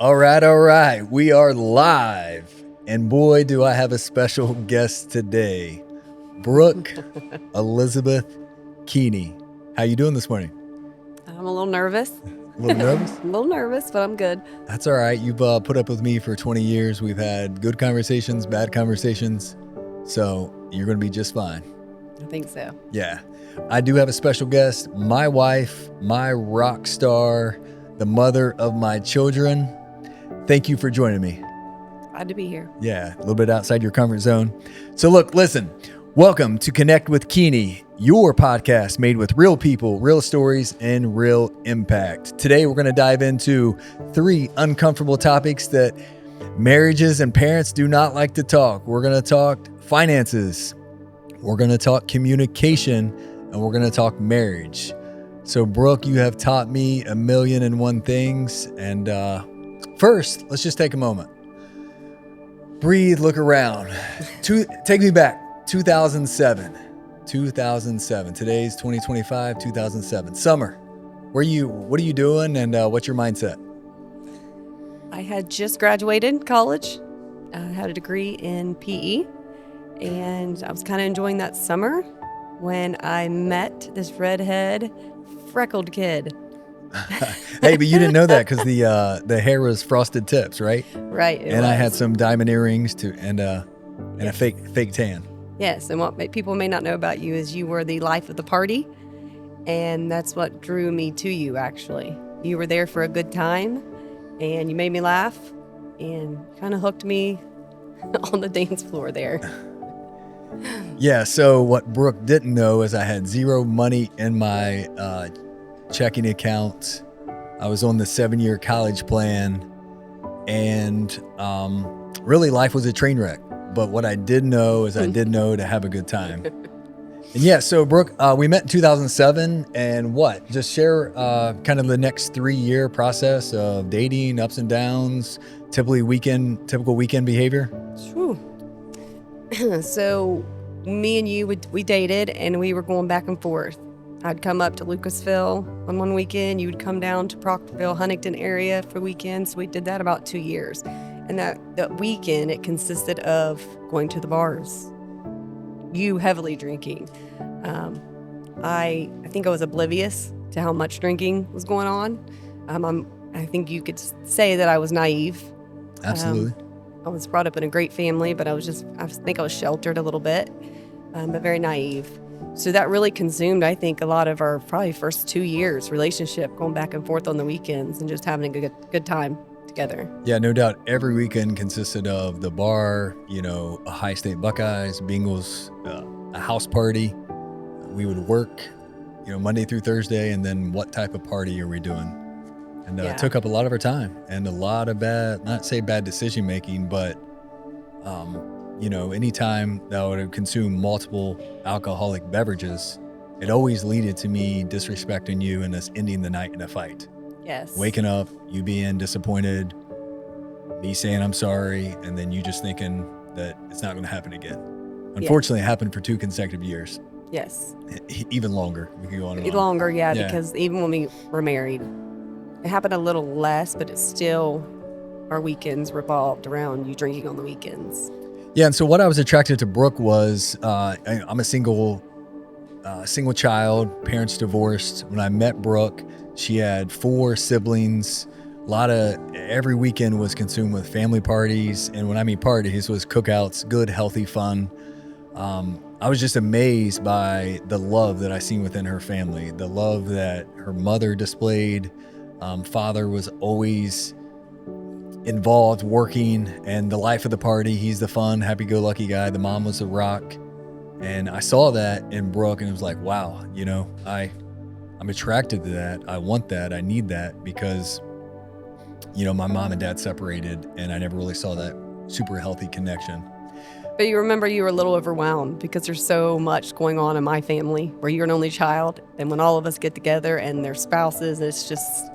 All right. We are live. And boy, do I have a special guest today. Brooke Elizabeth Keeney. How you doing this morning? I'm a little nervous. A little nervous? A little nervous, but I'm good. That's all right. You've put up with me for 20 years. We've had good conversations, bad conversations. So you're going to be just fine. I think so. Yeah. I do have a special guest, my wife, my rock star, the mother of my children. Thank you for joining me. Glad to be here. Yeah, a little bit outside your comfort zone. So look, listen, welcome to Connect with Keeney, your podcast made with real people, real stories, and real impact. Today, we're going to dive into 3 uncomfortable topics that marriages and parents do not like to talk. We're going to talk finances. We're going to talk communication, and we're going to talk marriage. So Brooke, you have taught me 1,000,001 things. And first, let's just take a moment. Breathe, look around. Take me back. 2007. Today's 2025, 2007. Summer. What are you doing, and what's your mindset? I had just graduated college. I had a degree in PE, and I was kind of enjoying that summer when I met this redhead, freckled kid. Hey, but you didn't know that because the hair was frosted tips, right? Right. And I had some diamond earrings too, and a fake tan. Yes, and what people may not know about you is you were the life of the party, and that's what drew me to you, actually. You were there for a good time, and you made me laugh, and kind of hooked me on the dance floor there. Yeah, so what Brooke didn't know is I had zero money in my checking account. I was on the 7-year college plan, and really life was a train wreck. But what I did know is I did know to have a good time. And yeah, so Brooke, we met in 2007, and just share kind of the next 3-year process of dating, ups and downs, typical weekend behavior. Whew. So me and you, we dated, and we were going back and forth. I'd come up to Lucasville on one weekend. You would come down to Proctorville, Huntington area for weekends. We did that about 2 years. And that weekend, it consisted of going to the bars, you heavily drinking. I think I was oblivious to how much drinking was going on. I think you could say that I was naive. Absolutely. I was brought up in a great family, but I think I was sheltered a little bit, but very naive. So that really consumed, I think, a lot of our probably first 2 years relationship, going back and forth on the weekends and just having a good time together. Yeah, no doubt. Every weekend consisted of the bar, a high state Buckeyes, Bengals, a house party. We would work, Monday through Thursday, and then what type of party are we doing? And it took up a lot of our time and a lot of not say bad decision making, but anytime that I would consume multiple alcoholic beverages, it always led to me disrespecting you and us ending the night in a fight. Yes. Waking up, you being disappointed, me saying I'm sorry, and then you just thinking that it's not going to happen again. Unfortunately, It happened for 2 consecutive years. Yes. Even longer. We could go on and on. Longer, yeah, because even when we were married, it happened a little less, but it's still, our weekends revolved around you drinking on the weekends. Yeah, and so what I was attracted to Brooke was, I'm a single child, parents divorced. When I met Brooke, she had 4 siblings. Every weekend was consumed with family parties. And when I mean parties, was cookouts, good, healthy fun. I was just amazed by the love that I seen within her family, the love that her mother displayed. Father was always involved working, and the life of the party. He's the fun, happy-go-lucky guy. The mom was a rock. And I saw that in Brooke, and it was like, wow, I'm attracted to that. I want that. I need that because, my mom and dad separated, and I never really saw that super healthy connection. But you remember you were a little overwhelmed because there's so much going on in my family where you're an only child. And when all of us get together and their spouses, it's just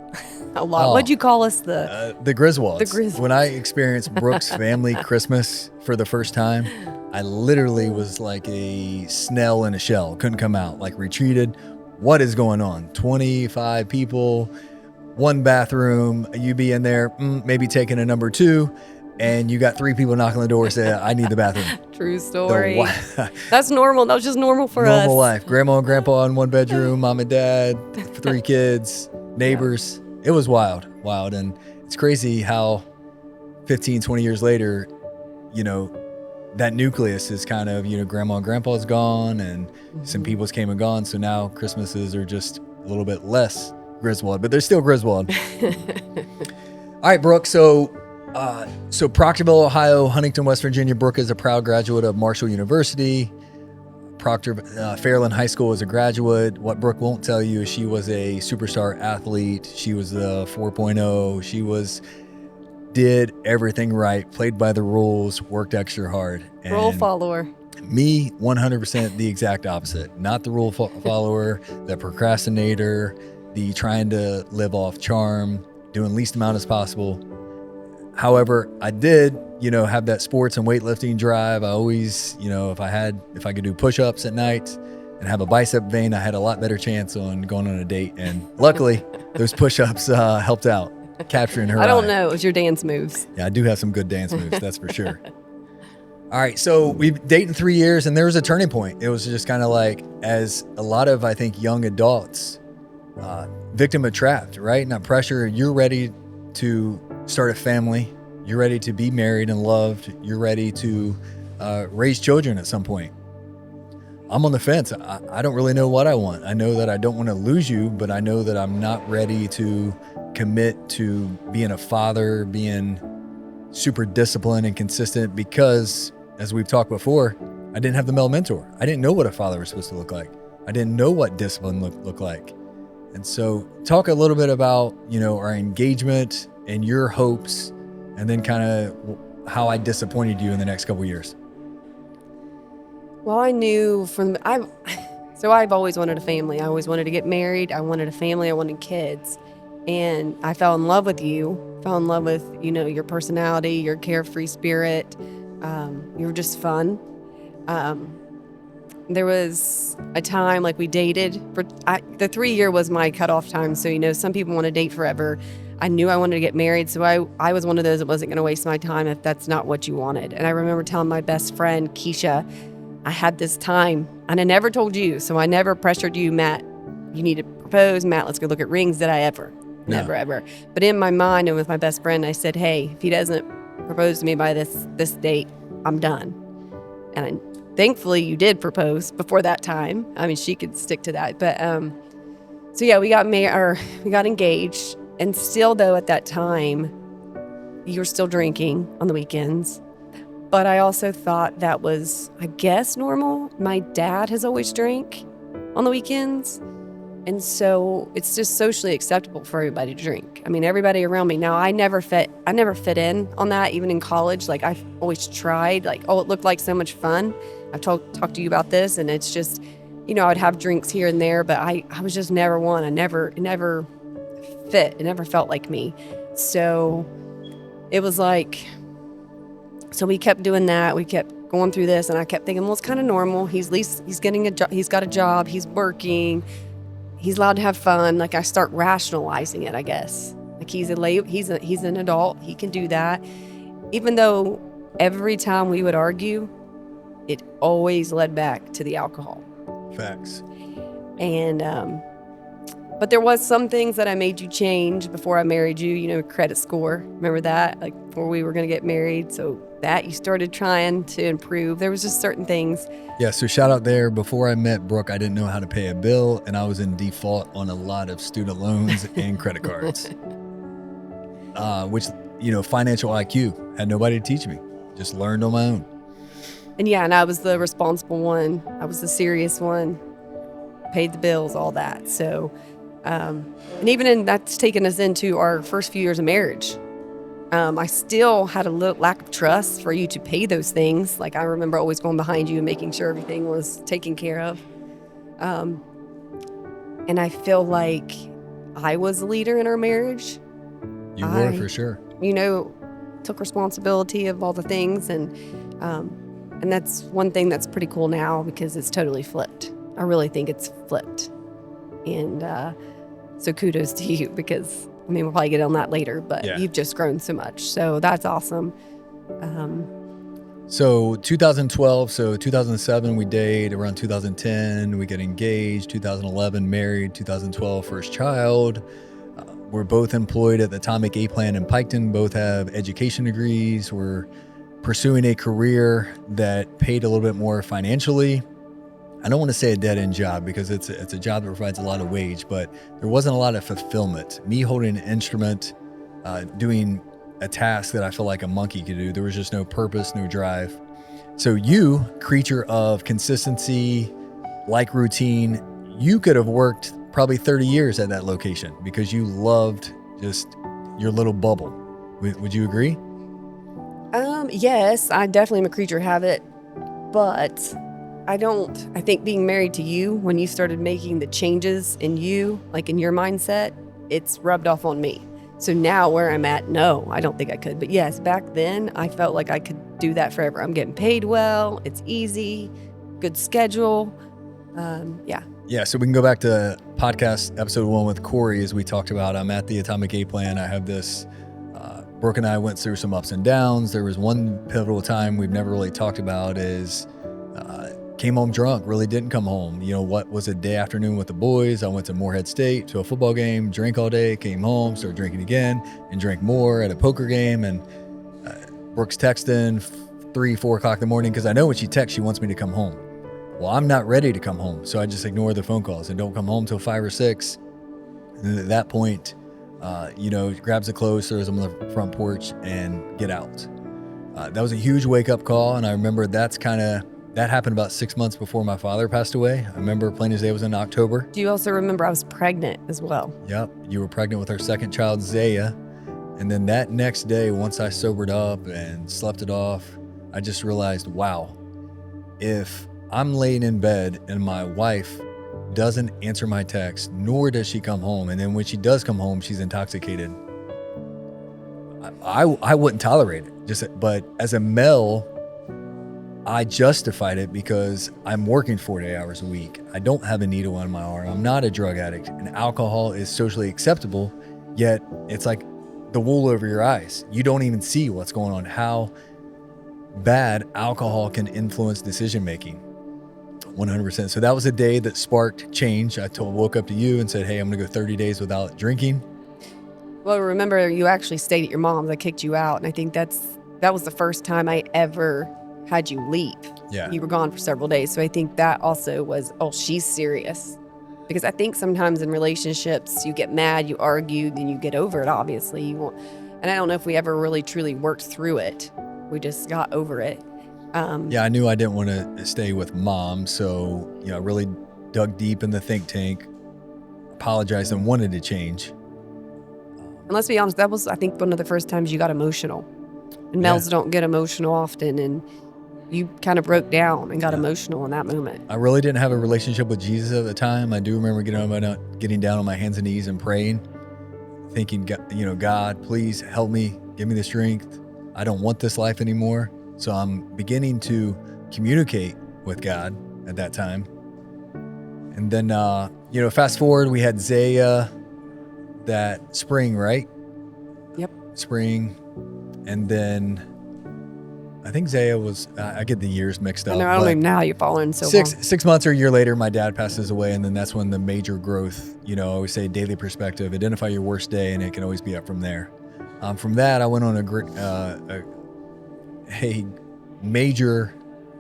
a lot. What'd you call us? The Griswolds. The Griswolds. When I experienced Brooke's family Christmas for the first time, I literally was like a snail in a shell. Couldn't come out, like retreated. What is going on? 25 people. one bathroom, you be in there, maybe taking a number 2, and you got 3 people knocking on the door saying, I need the bathroom. True story. That's normal. That was just normal for us. Normal life. Grandma and grandpa in one bedroom, mom and dad, 3 kids, neighbors. It was wild. And it's crazy how 15, 20 years later, that nucleus is kind of, grandma and grandpa's gone, and some people's came and gone. So now Christmases are just a little bit less Griswold, but they're still Griswold. All right, Brooke. So Proctorville, Ohio, Huntington, West Virginia. Brooke is a proud graduate of Marshall University. Fairland High School as a graduate. What Brooke won't tell you is she was a superstar athlete. She was the 4.0. She did everything right, played by the rules, worked extra hard. And rule follower. Me, 100% the exact opposite. Not the rule follower, the procrastinator, the trying to live off charm, doing least amount as possible. However, I did, have that sports and weightlifting drive. I always, if I could do push-ups at night and have a bicep vein, I had a lot better chance on going on a date. And luckily, those push-ups helped out, capturing her I don't eye. know. It was your dance moves. Yeah, I do have some good dance moves, that's for sure. All right, so we've dated 3 years, and there was a turning point. It was just kind of like, as a lot of, I think, young adults, victim of trapped, right? Not pressure. You're ready to start a family. You're ready to be married and loved. You're ready to raise children at some point. I'm on the fence. I don't really know what I want. I know that I don't want to lose you, but I know that I'm not ready to commit to being a father, being super disciplined and consistent, because, as we've talked before, I didn't have the male mentor. I didn't know what a father was supposed to look like. I didn't know what discipline looked like. And so talk a little bit about, our engagement and your hopes, and then kind of how I disappointed you in the next couple of years. Well, I knew I've always wanted a family. I always wanted to get married. I wanted a family. I wanted kids. And I fell in love with you, fell in love with, your personality, your carefree spirit. You were just fun. There was a time like we dated the 3-year was my cutoff time. So, some people want to date forever. I knew I wanted to get married. So I was one of those that wasn't going to waste my time if that's not what you wanted. And I remember telling my best friend, Keisha, I had this time, and I never told you. So I never pressured you, Matt, you need to propose. Matt, let's go look at rings. Did I ever? No. Never, ever. But in my mind and with my best friend, I said, hey, if he doesn't propose to me by this date, I'm done. And thankfully you did propose before that time. I mean, she could stick to that. But so yeah, we got engaged. And still, though, at that time, you were still drinking on the weekends. But I also thought that was, I guess, normal. My dad has always drank on the weekends. And so it's just socially acceptable for everybody to drink. I mean, everybody around me. Now, I never fit in on that, even in college. Like, I've always tried. Like, it looked like so much fun. I've talked to you about this, and it's just, I'd have drinks here and there, but I was just never one. It never fit. It never felt like me. So it was like, so we kept doing that. We kept going through this, and I kept thinking, well, it's kind of normal. He's getting a job. He's got a job. He's working. He's allowed to have fun. Like, I start rationalizing it, I guess. Like, he's an adult. He can do that. Even though every time we would argue, it always led back to the alcohol. Facts. And but there was some things that I made you change before I married you, credit score. Remember that? Like, before we were going to get married. So that you started trying to improve. There was just certain things. Yeah, so shout out there. Before I met Brooke, I didn't know how to pay a bill, and I was in default on a lot of student loans and credit cards. Which, financial IQ, had nobody to teach me. Just learned on my own. And yeah, and I was the responsible one. I was the serious one. Paid the bills, all that. So, and even that's taken us into our first few years of marriage. I still had a little lack of trust for you to pay those things. Like, I remember always going behind you and making sure everything was taken care of. And I feel like I was the leader in our marriage. You were, for sure. Took responsibility of all the things. And that's one thing that's pretty cool now, because it's totally flipped. I really think it's flipped. And so kudos to you, because I mean, we'll probably get on that later, but Yeah. you've just grown so much. So that's awesome. So 2012, so 2007 we date, around 2010 we get engaged, 2011 married, 2012 first child. We're both employed at the Atomic A Plant in Piketon, both have education degrees. We're pursuing a career that paid a little bit more financially. I don't want to say a dead-end job because it's a job that provides a lot of wage, but there wasn't a lot of fulfillment. Me holding an instrument, doing a task that I feel like a monkey could do. There was just no purpose, no drive. So you, creature of consistency, like routine, you could have worked probably 30 years at that location because you loved just your little bubble. Would you agree? Yes, I definitely am a creature of habit, but I think being married to you, when you started making the changes in you, like in your mindset, it's rubbed off on me. So now where I'm at, no, I don't think I could. But yes, back then I felt like I could do that forever. I'm getting paid well. It's easy, good schedule. Yeah. Yeah. So we can go back to podcast episode 1 with Corey, as we talked about. I'm at the Atomic A Plant. I have this, Brooke and I went through some ups and downs. There was one pivotal time we've never really talked about is, came home drunk, really didn't come home. You know, what was a day afternoon with the boys. I went to Morehead State to a football game, drank all day, came home, started drinking again and drank more at a poker game. And Brooke's texting 3-4 o'clock in the morning because I know when she texts, she wants me to come home. Well, I'm not ready to come home. So I just ignore the phone calls and don't come home till 5 or 6. And then at that point, grabs the clothes, throws them on the front porch and get out. That was a huge wake up call. And I remember that happened about 6 months before my father passed away. I remember plain as day, it was in October. Do you also remember I was pregnant as well? Yep. You were pregnant with our second child, Zaya. And then that next day, once I sobered up and slept it off, I just realized, wow, if I'm laying in bed and my wife doesn't answer my text, nor does she come home, and then when she does come home, she's intoxicated, I wouldn't tolerate it. But as a male, I justified it because I'm working 40 hours a week. I don't have a needle on my arm. I'm not a drug addict. And alcohol is socially acceptable, yet it's like the wool over your eyes. You don't even see what's going on, how bad alcohol can influence decision making. 100%. So that was a day that sparked change. I woke up to you and said, hey, I'm going to go 30 days without drinking. Well, remember, you actually stayed at your mom's. I kicked you out. And I think that was the first time I ever had you leave. Yeah. You were gone for several days. So I think that also was, oh, she's serious. Because I think sometimes in relationships, you get mad, you argue, then you get over it, obviously. You won't. And I don't know if we ever really truly worked through it. We just got over it. Yeah, I knew I didn't want to stay with mom. So, I really dug deep in the think tank, apologized and wanted to change. And let's be honest, that was, I think, one of the first times you got emotional. And males don't get emotional often. And you kind of broke down and got emotional in that moment. I really didn't have a relationship with Jesus at the time. I do remember getting down on my hands and knees and praying, thinking, God, please help me, give me the strength. I don't want this life anymore. So I'm beginning to communicate with God at that time. And then, fast forward, we had Zaya that spring, right? Yep. Spring. And then I think Zaya was, I get the years mixed up. I don't even know how you're following so long. 6 months or a year later, my dad passes away. And then that's when the major growth, I always say daily perspective, identify your worst day, and it can always be up from there. From that, I went on a major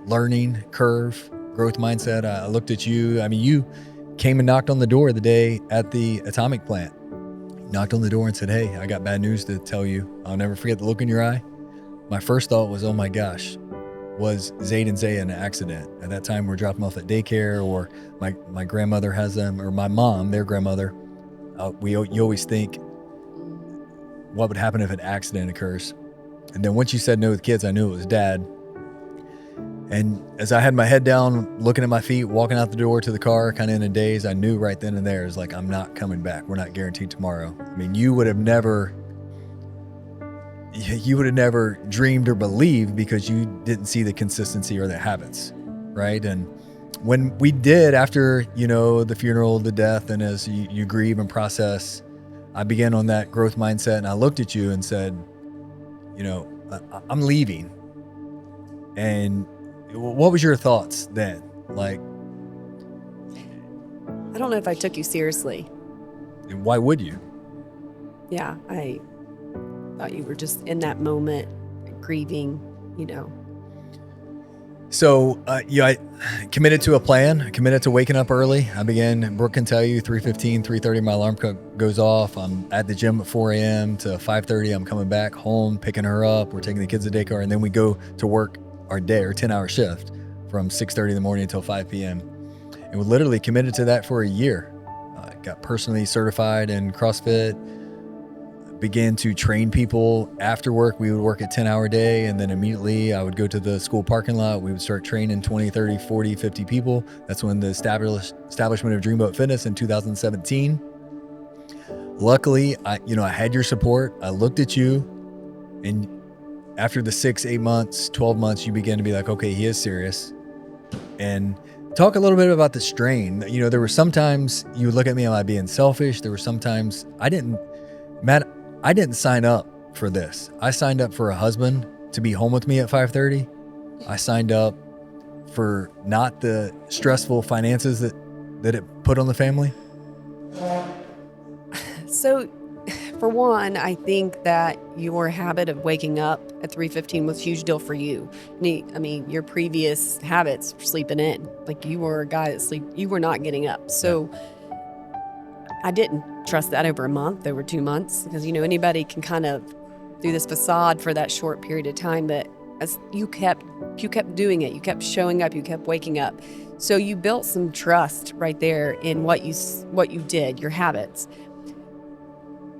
learning curve, growth mindset. I looked at you. I mean, you came and knocked on the door the day at the Atomic Plant. Knocked on the door and said, hey, I got bad news to tell you. I'll never forget the look in your eye. My first thought was, oh my gosh, was Zayd and Zaya in an accident? At that time, we're dropping them off at daycare, or my grandmother has them, or my mom, their grandmother. You always think, what would happen if an accident occurs? And then once you said no with kids, I knew it was dad. And as I had my head down, looking at my feet, walking out the door to the car, kind of in a daze, I knew right then and there, is like, I'm not coming back. We're not guaranteed tomorrow. I mean, you would have never dreamed or believed, because you didn't see the consistency or the habits, right? And when we did, after, the funeral, the death, and as you grieve and process, I began on that growth mindset, and I looked at you and said, I'm leaving. And what was your thoughts then? Like, I don't know if I took you seriously. and why would you? Yeah, I thought you were just in that moment, grieving, So, I committed to a plan. I committed to waking up early. I began, Brooke can tell you, 3:15, 3:30, my alarm goes off. I'm at the gym at 4 a.m. to 5:30. I'm coming back home, picking her up. We're taking the kids to daycare, and then we go to work our day or 10-hour shift from 6:30 in the morning until 5 p.m. And we literally committed to that for a year. Got personally certified in CrossFit, began to train people after work. We would work a 10-hour day, and then immediately I would go to the school parking lot. We would start training 20, 30, 40, 50 people. That's when the establishment of Dreamboat Fitness in 2017. Luckily, I had your support. I looked at you, and after the 6, 8 months, 12 months, you began to be like, okay, he is serious. And talk a little bit about the strain. There were sometimes you would look at me, am I being selfish? There were sometimes I didn't sign up for this. I signed up for a husband to be home with me at 5:30. I signed up for not the stressful finances that it put on the family. So, for one, I think that your habit of waking up at 3:15 was a huge deal for you. I mean, your previous habits were sleeping in. Like, you were a guy you were not getting up. So I didn't trust that over a month, over 2 months, because, anybody can kind of do this facade for that short period of time. But as you kept doing it, you kept showing up, you kept waking up. So you built some trust right there in what you did, your habits.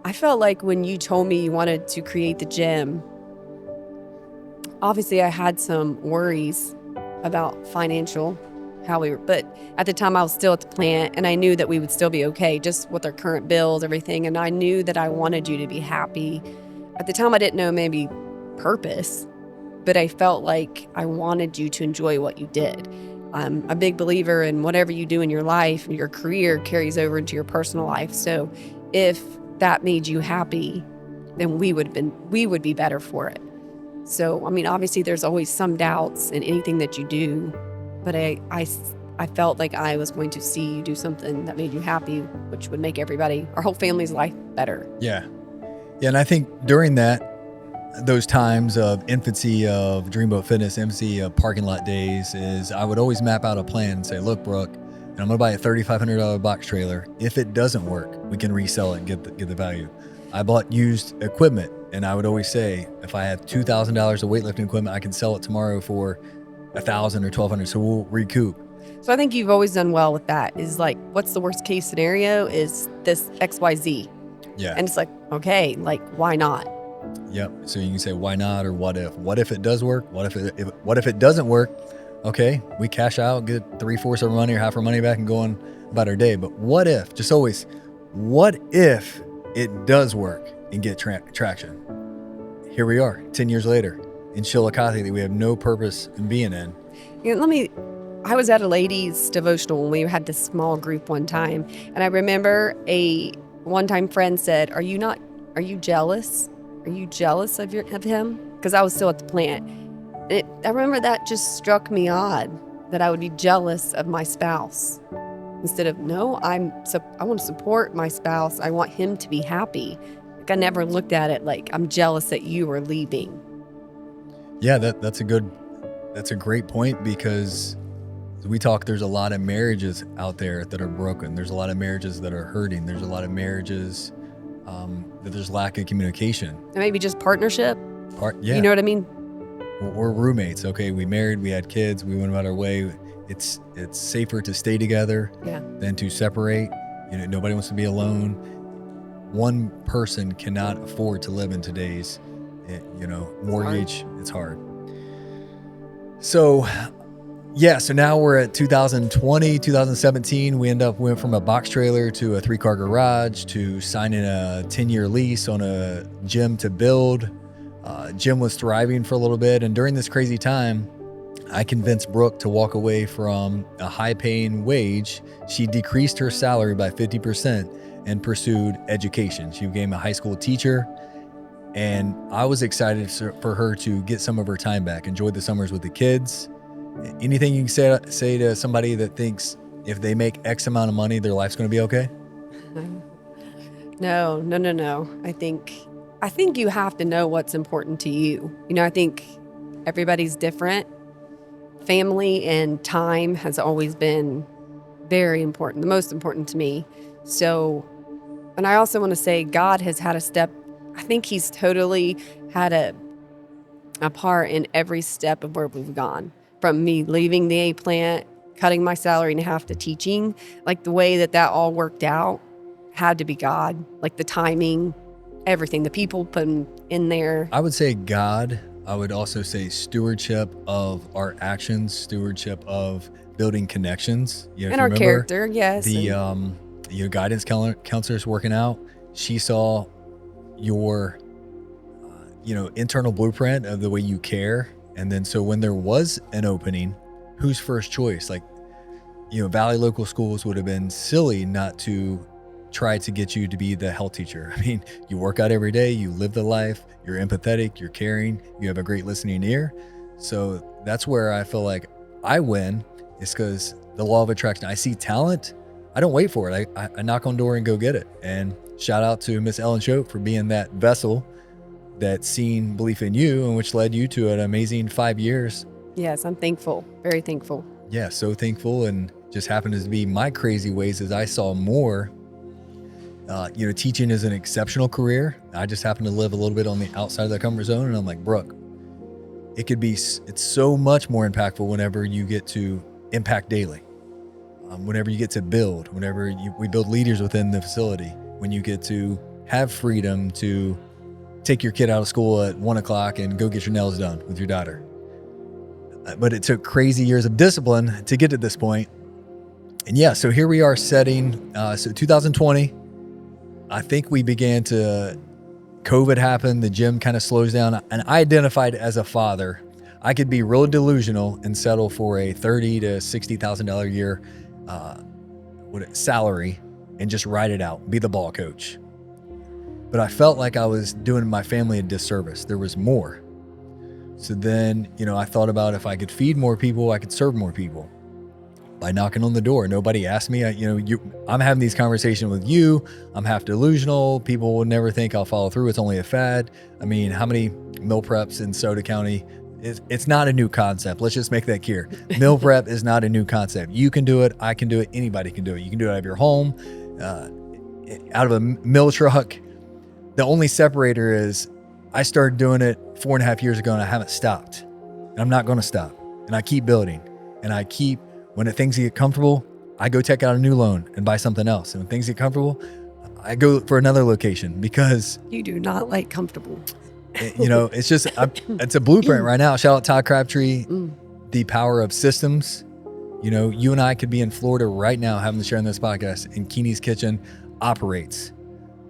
I felt like when you told me you wanted to create the gym, obviously I had some worries about financial, but at the time I was still at the plant, and I knew that we would still be okay just with our current bills, everything. And I knew that I wanted you to be happy. At the time I didn't know maybe purpose, but I felt like I wanted you to enjoy what you did. I'm a big believer in whatever you do in your life, your career carries over into your personal life. So if that made you happy, then we would be better for it. So, I mean, obviously there's always some doubts in anything that you do, but I felt like I was going to see you do something that made you happy, which would make our whole family's life better. Yeah. And I think during those times of infancy of Dreamboat Fitness, infancy of parking lot days, is I would always map out a plan and say, look, Brooke, and I'm going to buy a $3,500 box trailer. If it doesn't work, we can resell it and get the value. I bought used equipment, and I would always say, if I have $2,000 of weightlifting equipment, I can sell it tomorrow for $1,000 or $1,200. So we'll recoup. So I think you've always done well with that. Is like, what's the worst case scenario? Is this XYZ? Yeah. And it's like, okay, like, why not? Yep. So you can say, why not, or what if? What if it does work? What if it doesn't work? Okay, we cash out, get 3/4 of our money or half our money back, and go on about our day. But what if? Just always, what if it does work and get traction? Here we are, 10 years later, in Chillicothe that we have no purpose in being in. I was at a ladies' devotional when we had this small group one time, and I remember a one-time friend said, "Are you jealous? Are you jealous of him?" Because I was still at the plant. I remember that just struck me odd, that I would be jealous of my spouse. Instead of, no, I want to support my spouse. I want him to be happy. Like, I never looked at it like I'm jealous that you are leaving. Yeah, that's a great point, because there's a lot of marriages out there that are broken. There's a lot of marriages that are hurting. There's a lot of marriages that there's lack of communication. And maybe just partnership. Yeah. You know what I mean? We're roommates. Okay, we married, we had kids, we went about our way. It's safer to stay together than to separate. Nobody wants to be alone. One person cannot afford to live in today's, mortgage. It's hard. So now we're at 2020, 2017. We went from a box trailer to a 3-car garage to signing a 10-year lease on a gym to build. Gym was thriving for a little bit, and during this crazy time, I convinced Brooke to walk away from a high-paying wage. She decreased her salary by 50% and pursued education. She became a high school teacher, and I was excited for her to get some of her time back, enjoy the summers with the kids. Anything you can say to somebody that thinks if they make X amount of money, their life's going to be okay? No. I think you have to know what's important to you. I think everybody's different. Family and time has always been very important, the most important to me. So, and I also want to say God has had a step. I think he's totally had a part in every step of where we've gone. From me leaving the A plant, cutting my salary in half to teaching, like the way that all worked out had to be God. Like the timing, everything, the people put in there. I would say God. I would also say stewardship of our actions, stewardship of building connections. And our character, yes. Your guidance counselor's working out. She saw your, internal blueprint of the way you care. And then so when there was an opening, who's first choice? Like, Valley Local Schools would have been silly not to try to get you to be the health teacher. I mean, you work out every day, you live the life, you're empathetic, you're caring, you have a great listening ear. So that's where I feel like I win, is because the law of attraction. I see talent, I don't wait for it. I knock on door and go get it. And shout out to Miss Ellen Choate for being that vessel that seen belief in you, and which led you to an amazing 5 years. Yes, I'm thankful, very thankful. Yeah, so thankful. And just happened to be my crazy ways as I saw more. Teaching is an exceptional career. I just happen to live a little bit on the outside of the comfort zone, and I'm like, Brooke, it's so much more impactful whenever you get to impact daily. Whenever you get to build, we build leaders within the facility, when you get to have freedom to take your kid out of school at 1:00 and go get your nails done with your daughter. But it took crazy years of discipline to get to this point. And yeah, so here we are setting, 2020, I think we began to, COVID happened, the gym kind of slows down, and I identified as a father, I could be real delusional and settle for a $30,000 to $60,000 a year salary and just ride it out, be the ball coach. But I felt like I was doing my family a disservice. There was more. So then, I thought about if I could feed more people, I could serve more people by knocking on the door. Nobody asked me. I'm having these conversations with you. I'm half delusional. People will never think I'll follow through. It's only a fad. I mean, how many meal preps in Soda County? It's not a new concept. Let's just make that clear. Meal prep is not a new concept. You can do it. I can do it. Anybody can do it. You can do it out of your home, out of a meal truck. The only separator is I started doing it 4.5 years ago, and I haven't stopped. And I'm not going to stop. And I keep building. And when things get comfortable, I go take out a new loan and buy something else. And when things get comfortable, I go for another location, because you do not like comfortable. It's just, it's a blueprint right now. Shout out Todd Crabtree, the power of systems. You and I could be in Florida right now having to share in this podcast, and Keeney's Kitchen operates.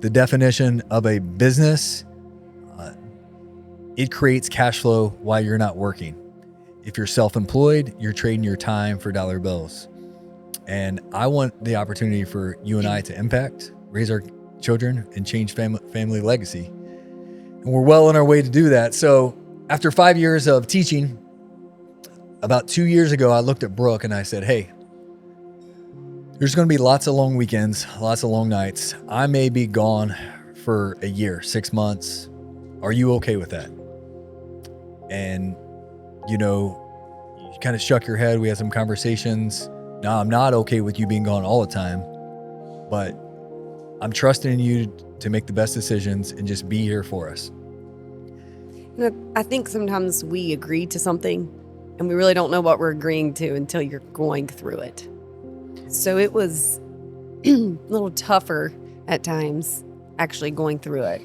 The definition of a business, it creates cash flow while you're not working. If you're self-employed, you're trading your time for dollar bills. And I want the opportunity for you and I to impact, raise our children, and change family legacy. And we're well on our way to do that. So after 5 years of teaching, about 2 years ago, I looked at Brooke and I said, hey, there's going to be lots of long weekends, lots of long nights. I may be gone for a year, 6 months. Are you okay with that? And you kind of shook your head. We had some conversations. No, I'm not okay with you being gone all the time, but I'm trusting in you to make the best decisions and just be here for us. I think sometimes we agree to something and we really don't know what we're agreeing to until you're going through it. So it was a little tougher at times actually going through it.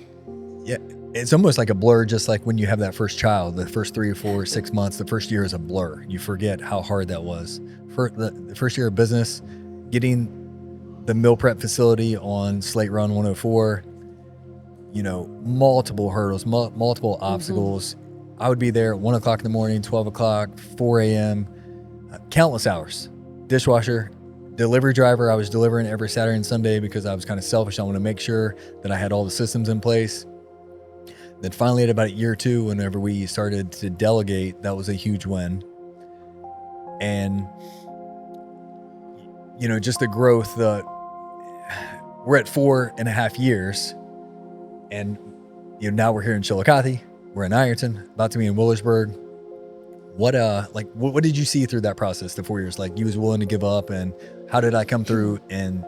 Yeah. It's almost like a blur, just like when you have that first child, the first 3 or 4, 6 months, the first year is a blur. You forget how hard that was. For the first year of business, getting the meal prep facility on Slate Run 104, multiple hurdles, multiple obstacles. I would be there at 1:00 in the morning, 12 o'clock, 4 a.m., countless hours. Dishwasher, delivery driver. I was delivering every Saturday and Sunday because I was kind of selfish. I want to make sure that I had all the systems in place. Then finally, at about a year or two, whenever we started to delegate, that was a huge win. And, just the growth, we're at 4.5 years. And, now we're here in Chillicothe. We're in Ironton, about to be in Willersburg. What did you see through that process, the 4 years? Like, you was willing to give up, and how did I come through and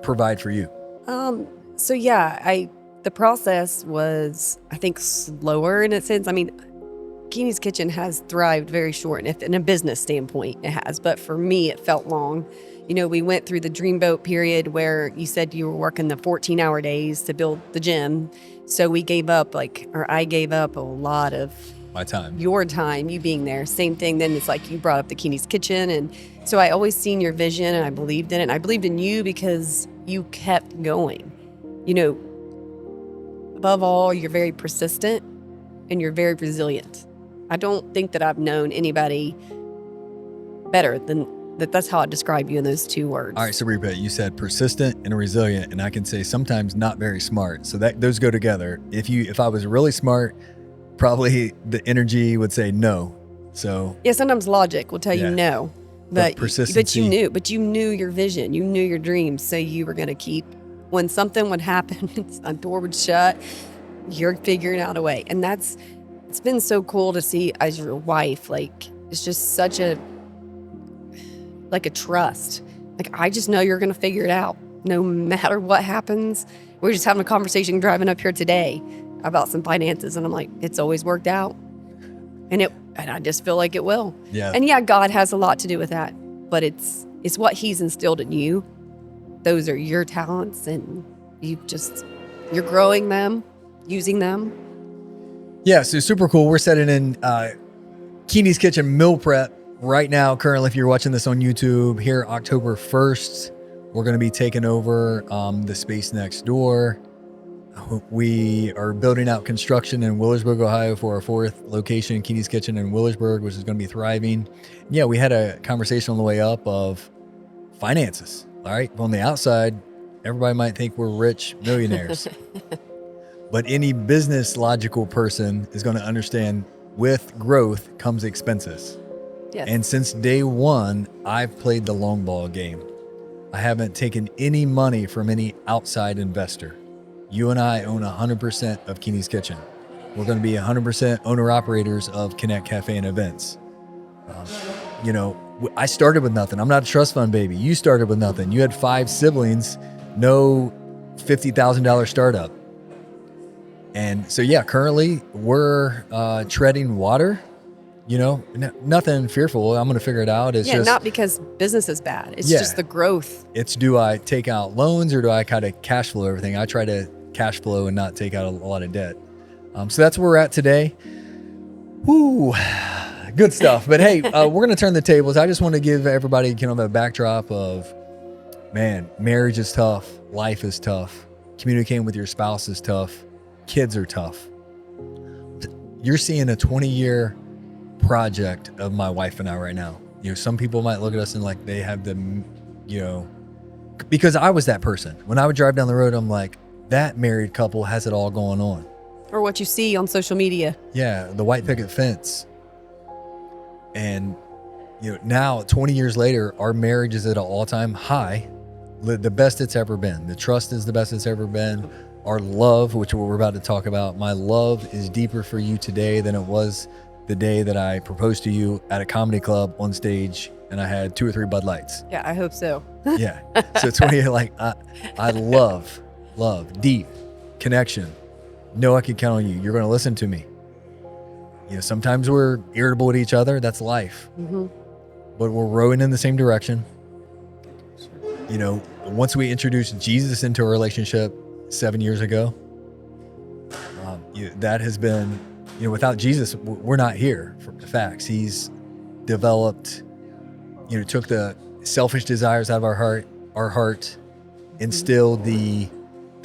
provide for you? So yeah, the process was, I think, slower in a sense. I mean, Keeney's Kitchen has thrived very short, and if in a business standpoint, it has. But for me, it felt long. We went through the dreamboat period where you said you were working the 14-hour days to build the gym. So I gave up a lot of my time, your time, you being there. Same thing. Then it's like you brought up the Keeney's Kitchen. And so I always seen your vision, and I believed in it. And I believed in you because you kept going. Above all, you're very persistent and you're very resilient. I don't think that I've known anybody better than that. That's how I describe you in those two words. All right, so repeat. You said persistent and resilient, and I can say sometimes not very smart. So those go together. If I was really smart, probably the energy would say no. So yeah, sometimes logic will tell you no, but persistency. But you knew your vision, you knew your dreams, so you were going to keep. When something would happen, a door would shut, you're figuring out a way. And it's been so cool to see as your wife. Like, it's just such a trust. Like, I just know you're going to figure it out no matter what happens. We were just having a conversation driving up here today about some finances, and I'm like, it's always worked out. And I just feel like it will. Yeah. And yeah, God has a lot to do with that, but it's what He's instilled in you. Those are your talents, and you're growing them, using them. Yeah, so super cool. We're setting in Keeney's Kitchen meal prep right now. Currently, if you're watching this on YouTube, here October 1st, we're going to be taking over the space next door. We are building out construction in Willersburg, Ohio for our 4th location, Keeney's Kitchen in Willersburg, which is going to be thriving. Yeah, we had a conversation on the way up of finances. All right. On the outside, everybody might think we're rich millionaires. But any business logical person is going to understand with growth comes expenses. Yes. And since day one, I've played the long ball game. I haven't taken any money from any outside investor. You and I own 100% of Keeney's Kitchen. We're going to be 100% owner-operators of Connect Cafe and Events. I started with nothing. I'm not a trust fund baby. You started with nothing. You had 5 siblings, no $50,000 startup. And so, yeah, currently we're treading water, nothing fearful. I'm going to figure it out. It's just not because business is bad. It's just the growth. It's, do I take out loans or do I kind of cash flow everything? I try to cash flow and not take out a lot of debt. So that's where we're at today. Woo. Good stuff. But hey, we're going to turn the tables. I just want to give everybody a backdrop of, man, marriage is tough. Life is tough. Communicating with your spouse is tough. Kids are tough. You're seeing a 20-year project of my wife and I right now. Some people might look at us and like they have the, because I was that person. When I would drive down the road, I'm like, that married couple has it all going on. Or what you see on social media. Yeah, the white picket fence. And, now 20 years later, our marriage is at an all-time high, the best it's ever been. The trust is the best it's ever been. Our love, which we're about to talk about, my love is deeper for you today than it was the day that I proposed to you at a comedy club on stage and I had 2 or 3 Bud Lights. Yeah, I hope so. Yeah. So 20, I love, deep connection. Know I can count on you. You're going to listen to me. Sometimes we're irritable at each other. That's life. Mm-hmm. But we're rowing in the same direction. Once we introduced Jesus into our relationship 7 years ago, that has been, without Jesus, we're not here for the facts. He's developed, took the selfish desires out of our heart, instilled the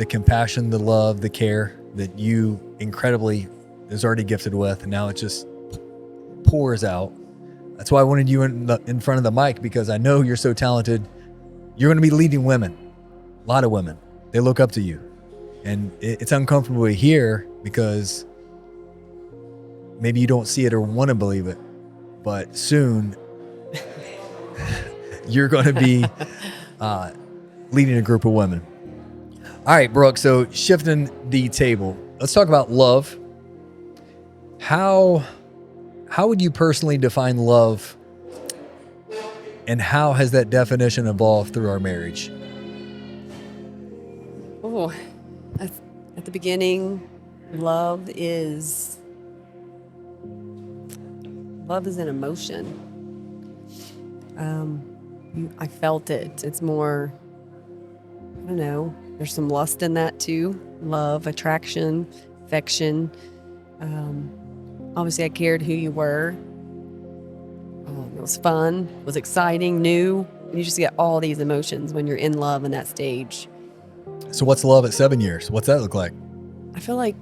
compassion, the love, the care that you incredibly is already gifted with, and now it just pours out. That's why I wanted you in front of the mic, because I know you're so talented you're going to be leading women, a lot of women. They look up to you. And it's uncomfortable to hear because maybe you don't see it or want to believe it. But soon, you're going to be leading a group of women. All right, Brooke, so shifting the table. Let's talk about love. How would you personally define love, and how has that definition evolved through our marriage? Oh, at the beginning, love is an emotion. I felt it. It's more, I don't know, there's some lust in that too. Love, attraction, affection. Obviously, I cared who you were. It was fun, it was exciting, new. You just get all these emotions when you're in love in that stage. So what's love at 7 years? What's that look like? I feel like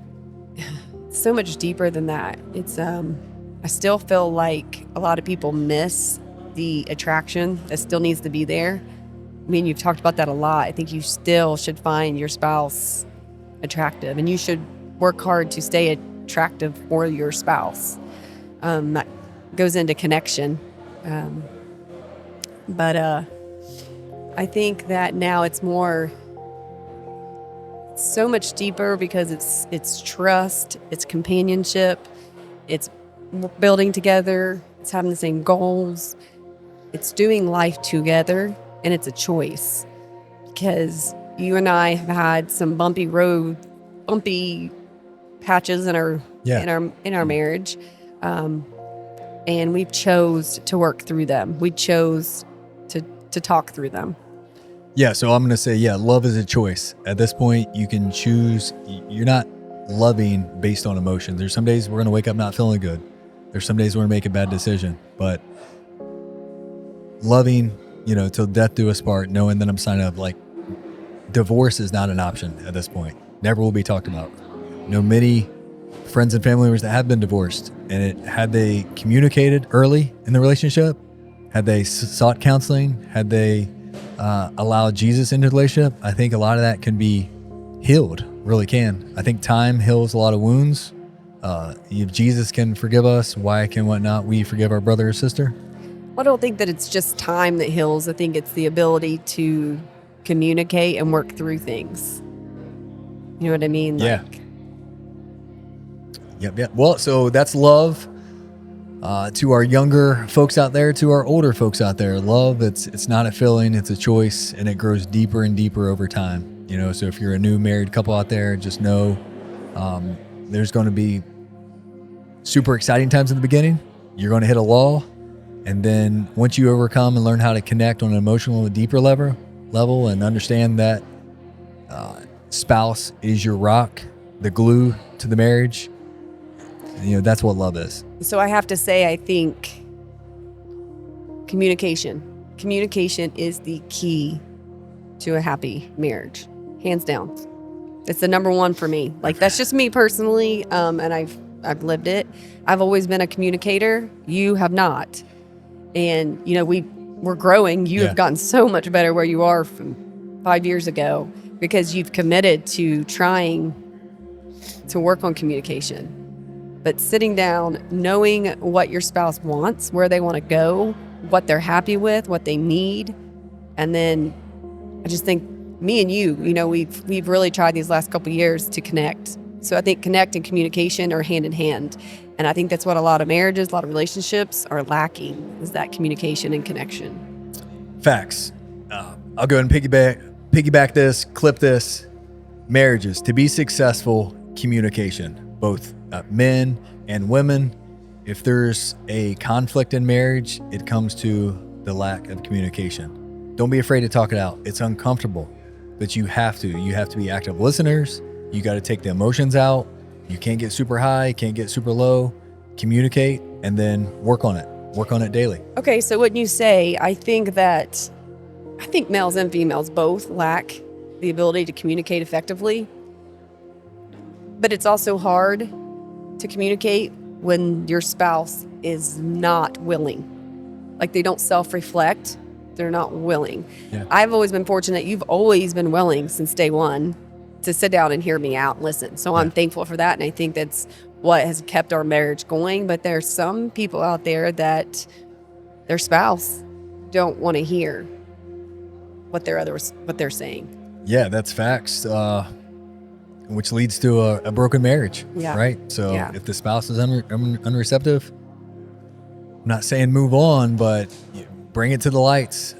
it's so much deeper than that. It's I still feel like a lot of people miss the attraction that still needs to be there. I mean, you've talked about that a lot. I think you still should find your spouse attractive, and you should work hard to stay attractive for your spouse. That goes into connection. But I think that now it's so much deeper because it's trust, it's companionship, it's building together, it's having the same goals, it's doing life together, and it's a choice. Because you and I have had some bumpy patches in our marriage, and we chose to work through them. We chose to talk through them. Yeah, so I'm going to say, love is a choice. At this point, you can choose. You're not loving based on emotions. There's some days we're going to wake up not feeling good. There's some days we're going to make a bad decision. But loving, till death do us part, knowing that I'm signing up, like, divorce is not an option at this point. Never will be talked about. Many friends and family members that have been divorced, and had they communicated early in the relationship, had they sought counseling, had they allow Jesus into the relationship, I think a lot of that can be healed, really can. I think time heals a lot of wounds. If Jesus can forgive us, why can we forgive our brother or sister? I don't think that it's just time that heals. I think it's the ability to communicate and work through things. You know what I mean? Yeah. Yep. Well, so that's love. To our younger folks out there, to our older folks out there, love, it's not a feeling, it's a choice, and it grows deeper and deeper over time. So if you're a new married couple out there, just know there's going to be super exciting times in the beginning. You're going to hit a lull, and then once you overcome and learn how to connect on an emotional, deeper level, and understand that spouse is your rock, the glue to the marriage, that's what love is. So I have to say, I think communication is the key to a happy marriage, hands down. It's the number one for me. Like, that's just me personally, and I've lived it. I've always been a communicator. You have not, and we're growing. You have gotten so much better where you are from 5 years ago because you've committed to trying to work on communication. But sitting down, knowing what your spouse wants, where they want to go, what they're happy with, what they need. And then I just think me and you, we've really tried these last couple of years to connect. So I think connect and communication are hand in hand. And I think that's what a lot of marriages, a lot of relationships are lacking, is that communication and connection. Facts. I'll go ahead and piggyback this, clip this. Marriages, to be successful, communication, both men and women. If there's a conflict in marriage, it comes to the lack of communication. Don't be afraid to talk it out. It's uncomfortable, but you have to be active listeners. You got to take the emotions out. You can't get super high, can't get super low. Communicate, and then work on it daily. Okay, so what you say, I think males and females both lack the ability to communicate effectively, but it's also hard to communicate when your spouse is not willing. Like, they don't self-reflect They're not willing. Yeah. I've always been fortunate. You've always been willing since day one to sit down and hear me out and listen. So I'm thankful for that. And I think that's what has kept our marriage going. But there's some people out there that their spouse don't want to hear what they're saying. Yeah, that's facts. Which leads to a broken marriage, right? So if the spouse is unreceptive, I'm not saying move on, but bring it to the lights.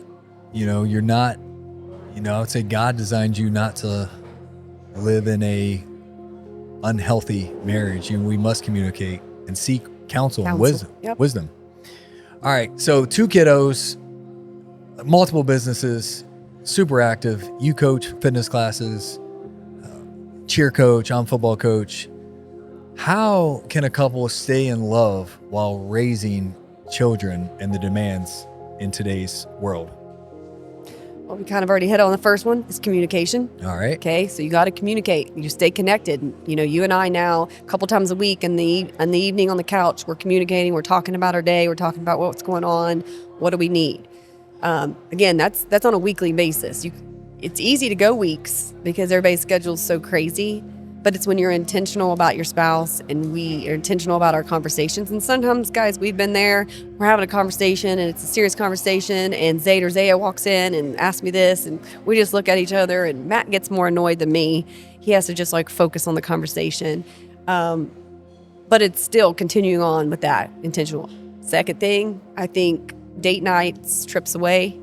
You're not, I would say God designed you not to live in a unhealthy marriage. We must communicate and seek counsel. And wisdom. All right. So 2 kiddos, multiple businesses, super active. You coach fitness classes, cheer coach, I'm football coach. How can a couple stay in love while raising children and the demands in today's world? Well, we kind of already hit on the first one, is communication. All right. Okay, so you got to communicate. You stay connected. You and I now, a couple times a week in the evening on the couch, we're communicating. We're talking about our day. We're talking about what's going on. What do we need? Again, that's on a weekly basis. It's easy to go weeks because everybody's schedule is so crazy, but it's when you're intentional about your spouse and we are intentional about our conversations. And sometimes, guys, we've been there, we're having a conversation and it's a serious conversation and Zayd or Zaya walks in and asks me this and we just look at each other and Matt gets more annoyed than me. He has to just focus on the conversation. But it's still continuing on with that intentional. Second thing, I think date nights, trips away,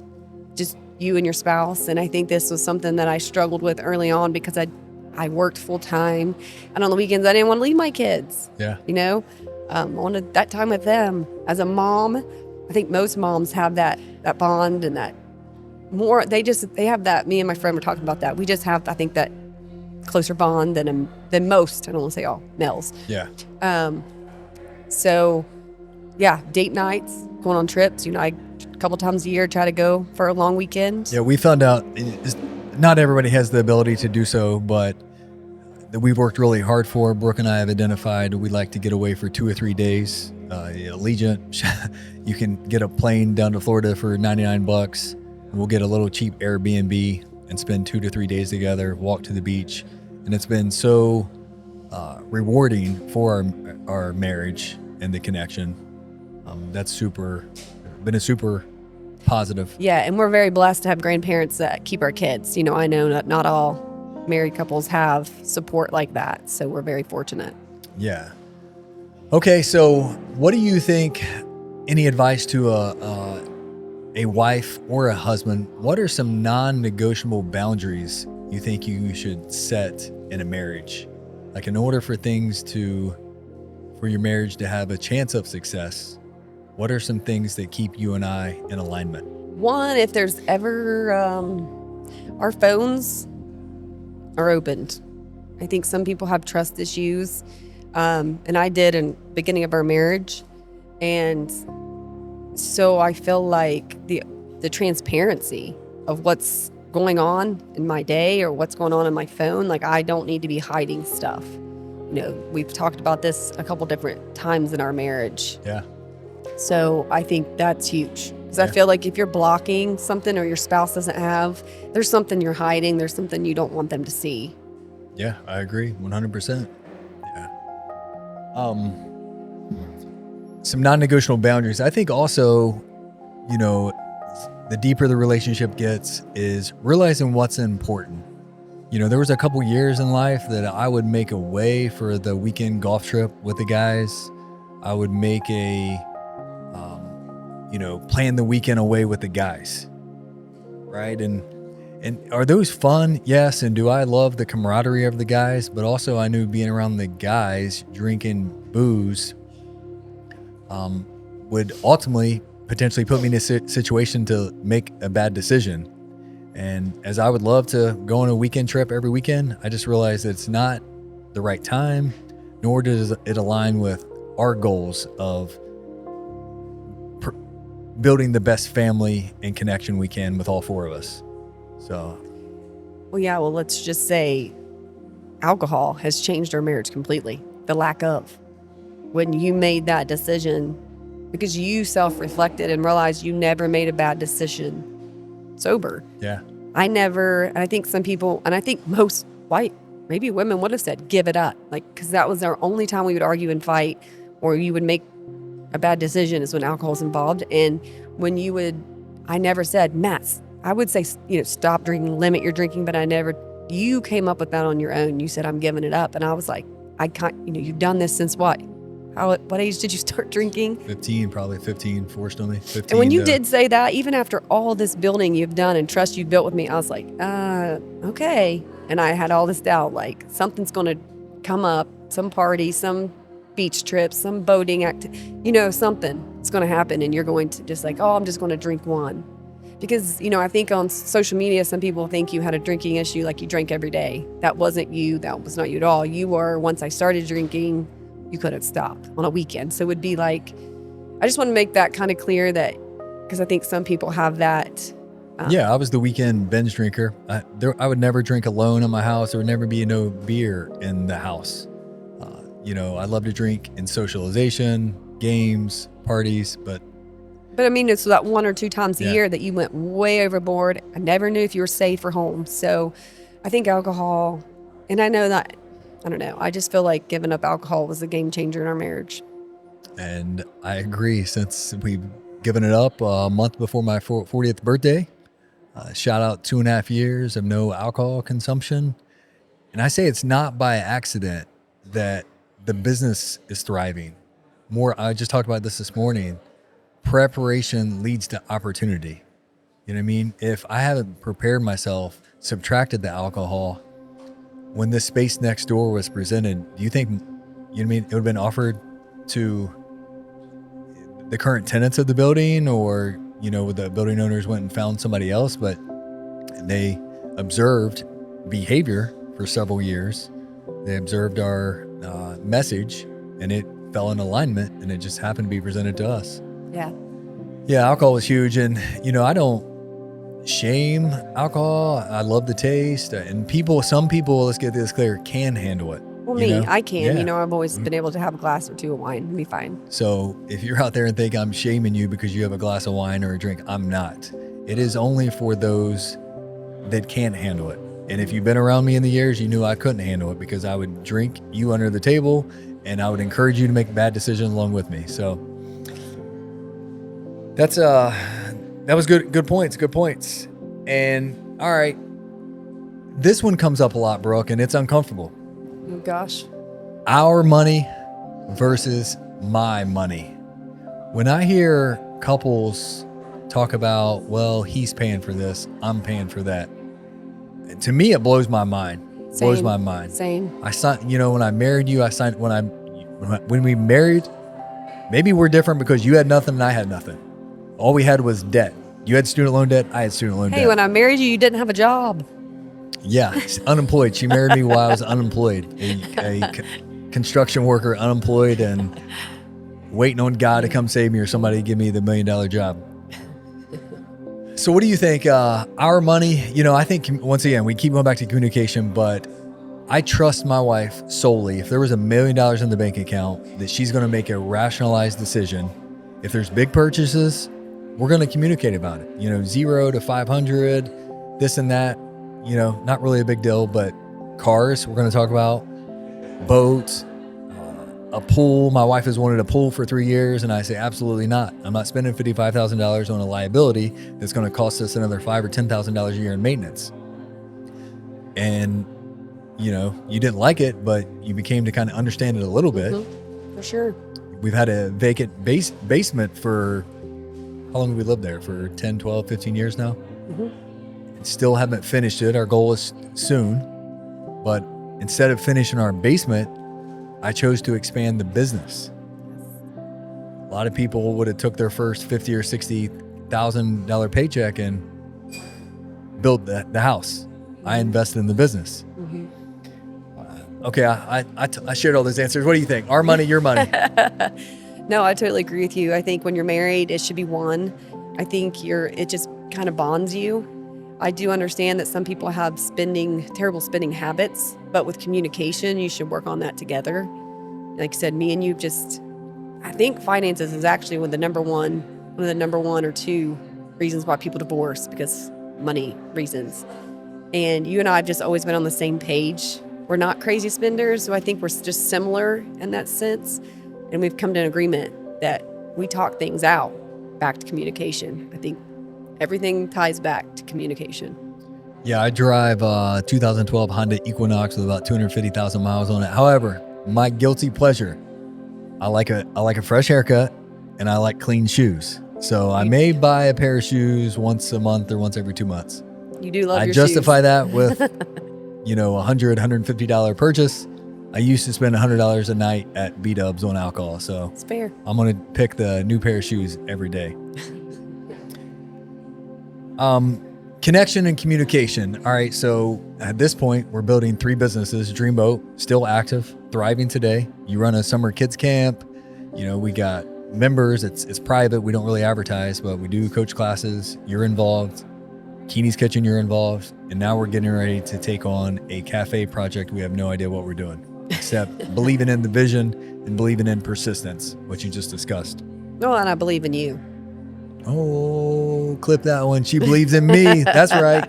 just you and your spouse. And I think this was something that I struggled with early on because I worked full time, and on the weekends I didn't want to leave my kids. Yeah. I wanted that time with them. As a mom, I think most moms have that bond and that more. They have that. Me and my friend were talking about that. We just have, I think, that closer bond than most. I don't want to say all males. Yeah. So, date nights, going on trips. A couple times a year, try to go for a long weekend. Yeah, we found out not everybody has the ability to do so, but that we've worked really hard for. Brooke and I have identified we'd like to get away for 2 or 3 days. Allegiant, you can get a plane down to Florida for $99. And we'll get a little cheap Airbnb and spend 2 to 3 days together, walk to the beach. And it's been so rewarding for our marriage and the connection. That's been a super positive. Yeah, and we're very blessed to have grandparents that keep our kids. I know not all married couples have support like that, so we're very fortunate. Yeah. Okay, so what do you think, any advice to a wife or a husband, what are some non-negotiable boundaries you think you should set in a marriage? Like, in order for for your marriage to have a chance of success, what are some things that keep you and I in alignment? One, if there's ever, our phones are opened. I think some people have trust issues, and I did in the beginning of our marriage. And so I feel like the transparency of what's going on in my day or what's going on in my phone, I don't need to be hiding stuff. We've talked about this a couple different times in our marriage. Yeah. So I think that's huge. Because I feel like if you're blocking something or your spouse doesn't have, there's something you're hiding. There's something you don't want them to see. Yeah, I agree 100%. Yeah. Some non-negotiable boundaries. I think also, the deeper the relationship gets is realizing what's important. There was a couple years in life that I would make a way for the weekend golf trip with the guys. I would make plan the weekend away with the guys, right? And are those fun? Yes. And do I love the camaraderie of the guys? But also I knew being around the guys drinking booze would ultimately potentially put me in a situation to make a bad decision. And as I would love to go on a weekend trip every weekend, I just realized that it's not the right time, nor does it align with our goals of building the best family and connection we can with all 4 of us. So. Well, let's just say alcohol has changed our marriage completely. The lack of. When you made that decision, because you self-reflected and realized you never made a bad decision sober. Yeah. And I think some people, and I think most white, maybe women would have said, give it up. Like, because that was our only time we would argue and fight, or you would make a bad decision is when alcohol's involved. And when you would, I never said, Matt, I would say, stop drinking, limit your drinking, but you came up with that on your own. You said, I'm giving it up. And I was like, I can't, you've done this since what? What age did you start drinking? 15, probably 15, forced on me. 15. And when you did say that, even after all this building you've done and trust you've built with me, I was like, okay. And I had all this doubt, like something's going to come up, some party, some beach trip, some boating something is going to happen. And you're going to just like, I'm just going to drink one. Because, I think on social media, some people think you had a drinking issue, like you drank every day. That wasn't you. That was not you at all. You were, once I started drinking, you couldn't stop on a weekend. So it would be like, I just want to make that kind of clear that, because I think some people have that. I was the weekend binge drinker. I would never drink alone in my house. There would never be no beer in the house. I love to drink in socialization, games, parties, but I mean, it's that 1 or 2 times a year that you went way overboard. I never knew if you were safe or home. So I think alcohol, and I know that, I don't know, I just feel like giving up alcohol was a game changer in our marriage. And I agree, since we've given it up a month before my 40th birthday. Shout out 2.5 years of no alcohol consumption. And I say it's not by accident that the business is thriving. I just talked about this morning. Preparation leads to opportunity. You know what I mean? If I haven't prepared myself, subtracted the alcohol, when this space next door was presented, do you think, it would have been offered to the current tenants of the building, or, the building owners went and found somebody else, but they observed behavior for several years. They observed our message, and it fell in alignment, and it just happened to be presented to us. Yeah, alcohol is huge. And, I don't shame alcohol. I love the taste. And some people, let's get this clear, can handle it. Well, I can. Yeah. I've always been able to have a glass or 2 of wine and be fine. So if you're out there and think I'm shaming you because you have a glass of wine or a drink, I'm not. It is only for those that can't handle it. And if you've been around me in the years, you knew I couldn't handle it, because I would drink you under the table, and I would encourage you to make bad decisions along with me. So that was good points. And all right, this one comes up a lot, Brooke, and it's uncomfortable. Oh gosh. Our money versus my money. When I hear couples talk about, well, he's paying for this, I'm paying for that, to me it blows my mind. Same. I signed, when I married you, when we married, maybe we're different because you had nothing and I had nothing. All we had was debt. You had student loan debt, I had student loan debt. Hey, when I married you, you didn't have a job. Yeah, unemployed. She married me while I was unemployed, a construction worker, unemployed, and waiting on God to come save me, or somebody to give me the $1 million job. So what do you think? Our money, I think, once again, we keep going back to communication, but I trust my wife solely. If there was $1 million in the bank account, that she's going to make a rationalized decision. If there's big purchases, we're going to communicate about it. 0 to 500, this and that, not really a big deal. But cars, we're going to talk about boats, a pool. My wife has wanted a pool for 3 years, and I say absolutely not. I'm not spending $55,000 on a liability that's going to cost us another $5,000 or $10,000 a year in maintenance. And you didn't like it, but you became to kind of understand it a little bit. Mm-hmm. For sure. We've had a vacant basement for, how long have we lived there? For 10, 12, 15 years now? Mm-hmm. Still haven't finished it. Our goal is soon. But instead of finishing our basement, I chose to expand the business. A lot of people would have took their first $50,000 or $60,000 paycheck and built the house. I invested in the business. Mm-hmm. Okay, I shared all those answers. What do you think? Our money, your money? No, I totally agree with you. I think when you're married, it should be one. I think it just kind of bonds you. I do understand that some people have terrible spending habits, but with communication, you should work on that together. Like I said, me and you I think finances is actually one of the number one or two reasons why people divorce, because money reasons. And you and I have just always been on the same page. We're not crazy spenders, so I think we're just similar in that sense. And we've come to an agreement that we talk things out back to communication. I think everything ties back to communication. Yeah, I drive a 2012 Honda Equinox with about 250,000 miles on it. However, my guilty pleasure, I like a fresh haircut and I like clean shoes. So I may buy a pair of shoes once a month or once every 2 months. You do love I your justify shoes. that with, $100, $150 purchase. I used to spend $100 a night at B-Dubs on alcohol. So It's fair. I'm going to pick the new pair of shoes every day. Connection and communication. All right. So at this point, we're building 3 businesses. Dreamboat, still active, thriving today. You run a summer kids camp. We got members. It's private. We don't really advertise, but we do coach classes. You're involved. Keeney's Kitchen, you're involved. And now we're getting ready to take on a cafe project. We have no idea what we're doing, except believing in the vision and believing in persistence, what you just discussed. No, and I believe in you. Oh, clip that one. She believes in me. That's right.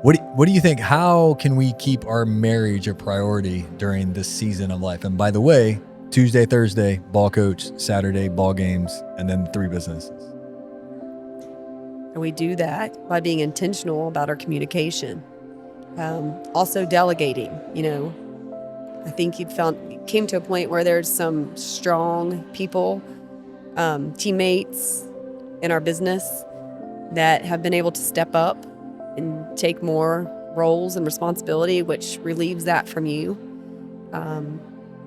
What do you think? How can we keep our marriage a priority during this season of life? And by the way, Tuesday, Thursday, ball coach, Saturday, ball games, and then 3 businesses. And we do that by being intentional about our communication. Also delegating, I think you came to a point where there's some strong people, teammates in our business that have been able to step up and take more roles and responsibility, which relieves that from you.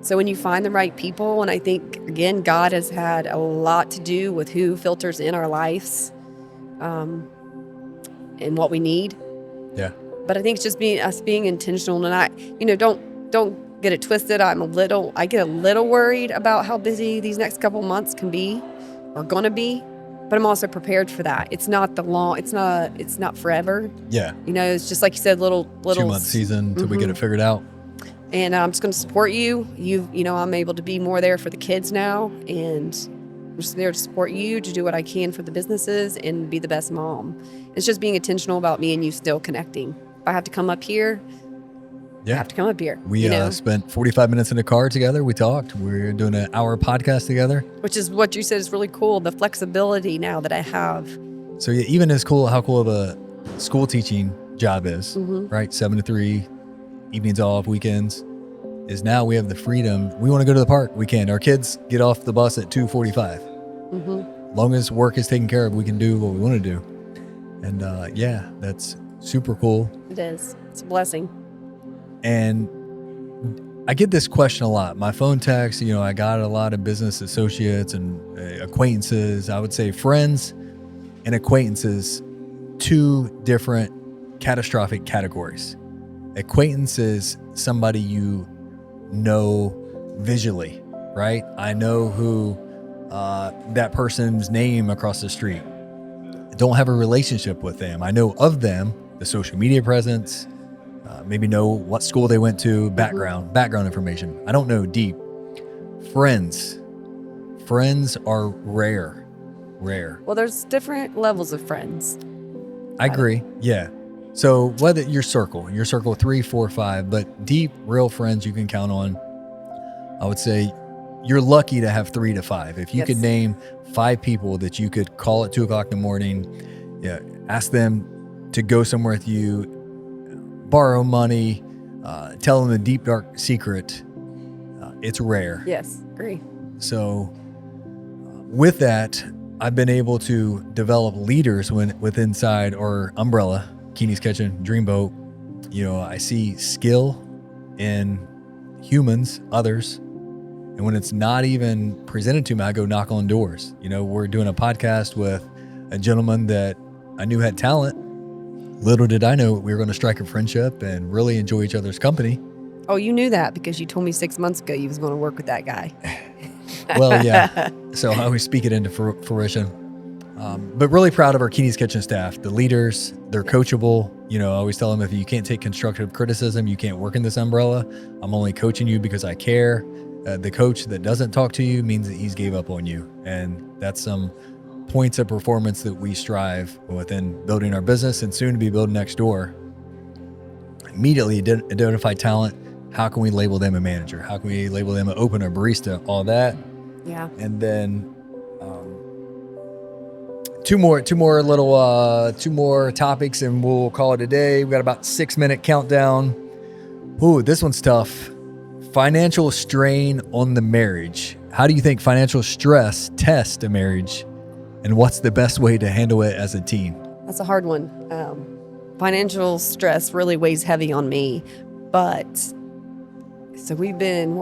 So when you find the right people, and I think, again, God has had a lot to do with who filters in our lives and what we need. Yeah. But I think it's just being intentional. And don't get it twisted. I get a little worried about how busy these next couple months can be or going to be. But I'm also prepared for that. It's not forever. Yeah. It's just like you said, little 2-month season till we get it figured out. And I'm just going to support you. I'm able to be more there for the kids now, and I'm just there to support you, to do what I can for the businesses and be the best mom. It's just being intentional about me and you still connecting. If I have to come up here, I have to come up here. We spent 45 minutes in the car together. We talked. We're doing an hour podcast together. Which is what you said is really cool, the flexibility now that I have. So yeah, even as cool, how cool of a school teaching job is, right? 7 to 3, evenings off, weekends, is now we have the freedom. We want to go to the park, we can. Our kids get off the bus at 2:45. Long as work is taken care of, we can do what we want to do. And that's super cool. It is. It's a blessing. And I get this question a lot. My phone text, I got a lot of business associates and acquaintances. I would say friends and acquaintances, 2 different catastrophic categories. Acquaintance is somebody you know visually, right? I know who that person's name across the street. I don't have a relationship with them. I know of them, the social media presence, maybe know what school they went to, background information. I don't know deep. Friends are rare. Well, there's different levels of friends. I agree. Yeah. So whether your circle 3, 4, 5, but deep, real friends you can count on, I would say you're lucky to have 3 to 5. If you could name 5 people that you could call at 2:00 in the morning, ask them to go somewhere with you, borrow money, tell them a deep, dark secret, it's rare. Yes, agree. So with that, I've been able to develop leaders with inside our umbrella, Keeney's Kitchen, Dreamboat. I see skill in humans, others. And when it's not even presented to me, I go knock on doors. We're doing a podcast with a gentleman that I knew had talent. Little did I know we were going to strike a friendship and really enjoy each other's company. Oh, you knew that because you told me 6 months ago you was going to work with that guy. Well, yeah. So I always speak it into fruition. But really proud of our Keeney's Kitchen staff. The leaders, they're coachable. I always tell them, if you can't take constructive criticism, you can't work in this umbrella. I'm only coaching you because I care. The coach that doesn't talk to you means that he's gave up on you. And that's some points of performance that we strive within building our business and soon to be building next door. Immediately identify talent. How can we label them a manager? How can we label them an opener, barista, all that? Yeah. And then two more topics, and we'll call it a day. We got about 6-minute countdown. Ooh, this one's tough. Financial strain on the marriage. How do you think financial stress tests a marriage, and what's the best way to handle it as a team? That's a hard one. Financial stress really weighs heavy on me, but so we've been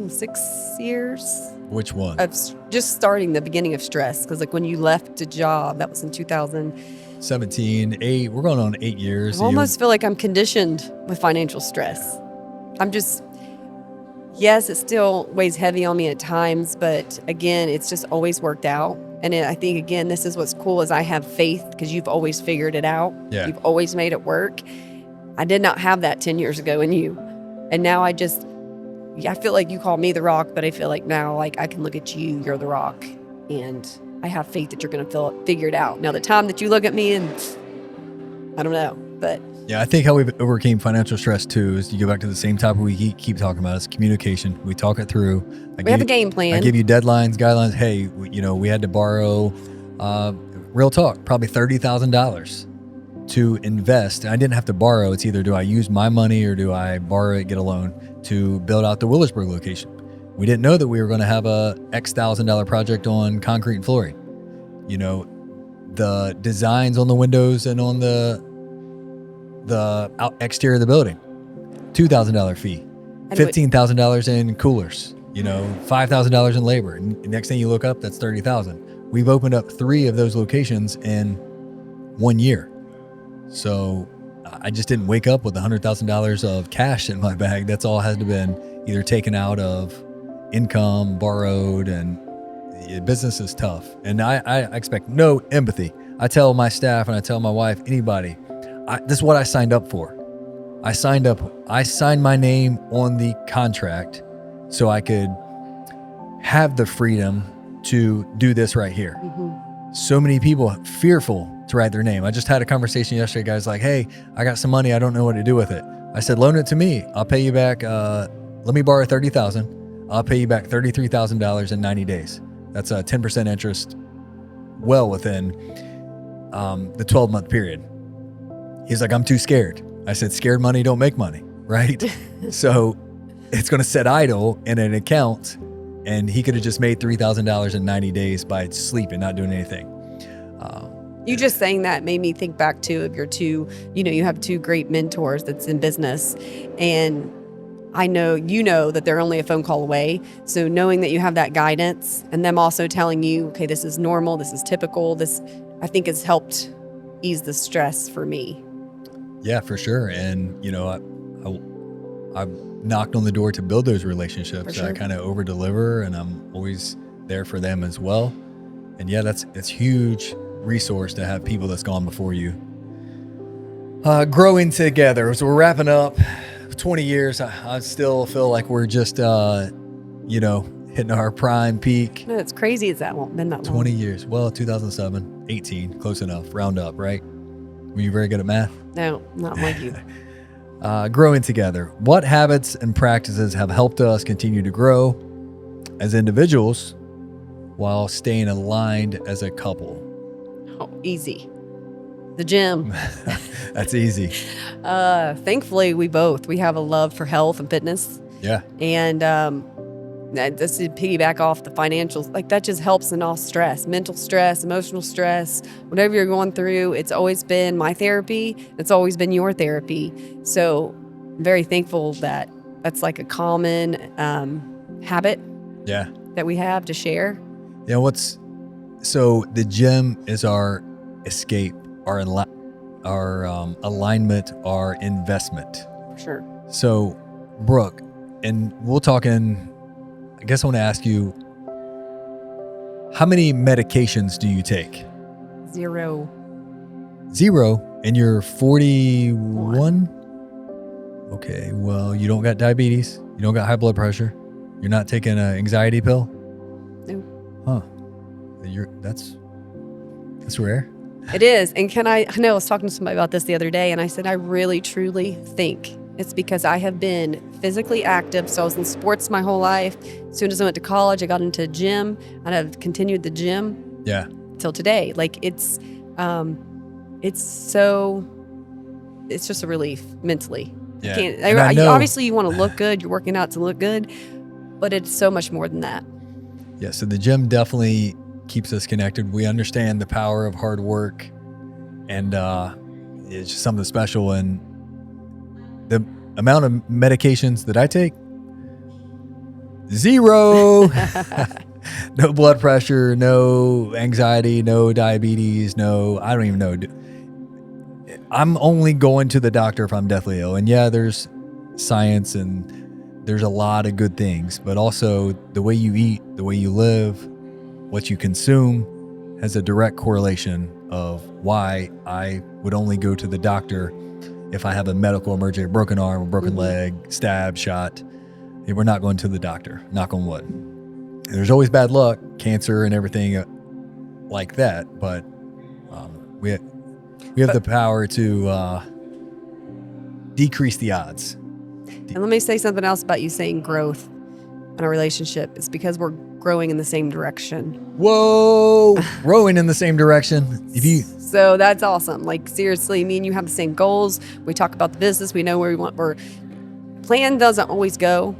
6 years Which one? of just starting the beginning of stress. Because like when you left a job, that was in 2000. 17, 8. We're going on 8 years. I almost feel like I'm conditioned with financial stress. Yes, it still weighs heavy on me at times, but again, it's just always worked out. And I think, again, this is what's cool is I have faith because you've always figured it out. Yeah. You've always made it work. I did not have that 10 years ago in you. And now I feel like you call me the rock, but I feel like now like I can look at you, you're the rock. And I have faith that you're going to figure it out. Now, the time that you look at me and I don't know, but. Yeah, I think how we've overcame financial stress too is you go back to the same topic we keep talking about. It's communication. We talk it through. We have a game plan. I give you deadlines, guidelines. Hey, we had to borrow, real talk, probably $30,000 to invest. I didn't have to borrow. It's either do I use my money or do I borrow it, get a loan to build out the Willersburg location. We didn't know that we were going to have a X $1,000 project on concrete and flooring. The designs on the windows and on the exterior of the building, $2,000 fee, $15,000 in coolers, $5,000 in labor. Next thing you look up, that's $30,000. We've opened up 3 of those locations in 1 year. So I just didn't wake up with $100,000 of cash in my bag. That's all has to been either taken out of income, borrowed, and business is tough. And I expect no empathy. I tell my staff and I tell my wife, anybody, this is what I signed up for. I signed my name on the contract so I could have the freedom to do this right here. Mm-hmm. So many people fearful to write their name. I just had a conversation yesterday. Guys like, hey, I got some money. I don't know what to do with it. I said, loan it to me. I'll pay you back. Let me borrow $30,000. I'll pay you back $33,000 in 90 days. That's a 10% interest, well within the 12-month period. He's like, I'm too scared. I said, scared money don't make money, right? So it's going to sit idle in an account, and he could have just made $3,000 in 90 days by sleeping, not doing anything. You just saying that made me think back too of your two, you have 2 great mentors that's in business, and I know that they're only a phone call away. So knowing that you have that guidance and them also telling you, okay, this is normal, this is typical, this I think has helped ease the stress for me. Yeah, for sure. And, I've knocked on the door to build those relationships. Sure. I kind of over deliver, and I'm always there for them as well. And yeah, it's huge resource to have people that's gone before you. Growing together. So we're wrapping up 20 years. I still feel like we're just, hitting our prime peak. No, it's crazy. It's been that long. 20 years. Well, 2007, 18, close enough, round up, right? Were you very good at math? No, not like you. Growing together. What habits and practices have helped us continue to grow as individuals while staying aligned as a couple? Oh, easy. The gym. That's easy. Thankfully, we have a love for health and fitness. Yeah. And just to piggyback off the financials, like that just helps in all stress, mental stress, emotional stress, whatever you're going through. It's always been my therapy. It's always been your therapy. So I'm very thankful that that's like a common habit that we have to share. Yeah. So the gym is our escape, our alignment, our investment. For sure. So Brooke, and we'll talk in, I guess I want to ask you, how many medications do you take? 0. 0? And you're 41? Okay, well, you don't got diabetes. You don't got high blood pressure. You're not taking an anxiety pill? No. Huh. That's rare. It is. And I know I was talking to somebody about this the other day, and I said, I really, truly think it's because I have been physically active. So I was in sports my whole life. As soon as I went to college, I got into gym, and I've continued the gym till today. Like it's just a relief mentally. Yeah. Obviously you want to look good. You're working out to look good, but it's so much more than that. Yeah. So the gym definitely keeps us connected. We understand the power of hard work, and it's just something special. And the amount of medications that I take, 0. No blood pressure, no anxiety, no diabetes, I don't even know. I'm only going to the doctor if I'm deathly ill. And yeah, there's science and there's a lot of good things, but also the way you eat, the way you live, what you consume has a direct correlation of why I would only go to the doctor if I have a medical emergency, a broken arm, a broken leg, stab, shot. We're not going to the doctor, knock on wood. And there's always bad luck, cancer and everything like that, but we have the power to decrease the odds. And let me say something else about you saying growth in a relationship. It's because we're growing in the same direction. Whoa, rowing in the same direction. So that's awesome. Like seriously, me and you have the same goals. We talk about the business. We know where we want. Plan doesn't always go.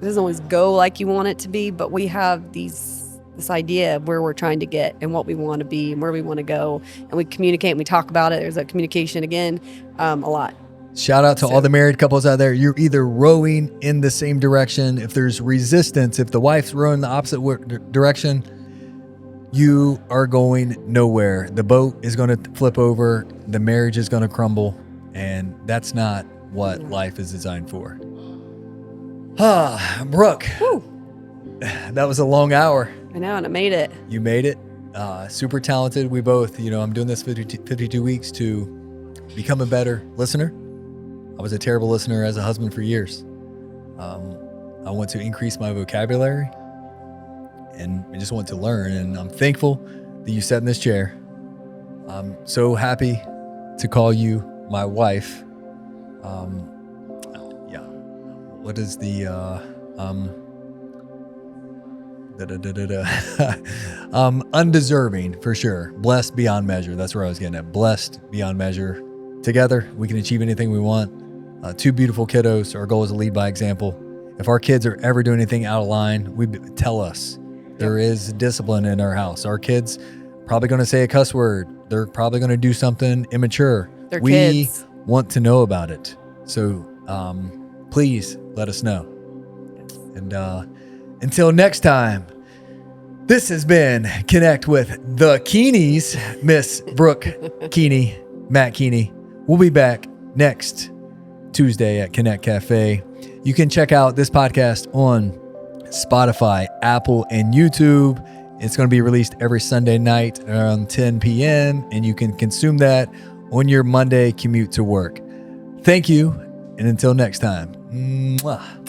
It doesn't always go like you want it to be, but we have this idea of where we're trying to get and what we want to be and where we want to go. And we communicate and we talk about it. There's a communication again, a lot. Shout out to all the married couples out there. You're either rowing in the same direction. If there's resistance, if the wife's rowing the opposite direction, you are going nowhere. The boat is going to flip over. The marriage is going to crumble. And that's not what life is designed for. Brooke, that was a long hour. I know, and I made it. You made it. Super talented. We both, I'm doing this 52 weeks to become a better listener. I was a terrible listener as a husband for years. I want to increase my vocabulary, and I just want to learn. And I'm thankful that you sat in this chair. I'm so happy to call you my wife. What is the undeserving for sure. Blessed beyond measure. That's where I was getting at. Blessed beyond measure. Together, we can achieve anything we want. 2 beautiful kiddos. Our goal is to lead by example. If our kids are ever doing anything out of line, tell us. There is discipline in our house. Our kids probably going to say a cuss word. They're probably going to do something immature. They're we kids. Want to know about it. So please let us know. And until next time, this has been Connect with the Keenies, Miss Brooke Keeney, Matt Keeney. We'll be back next Tuesday at Connect Cafe. You can check out this podcast on Spotify, Apple, and YouTube. It's going to be released every Sunday night around 10 p.m. and you can consume that on your Monday commute to work. Thank you, and until next time. Mwah.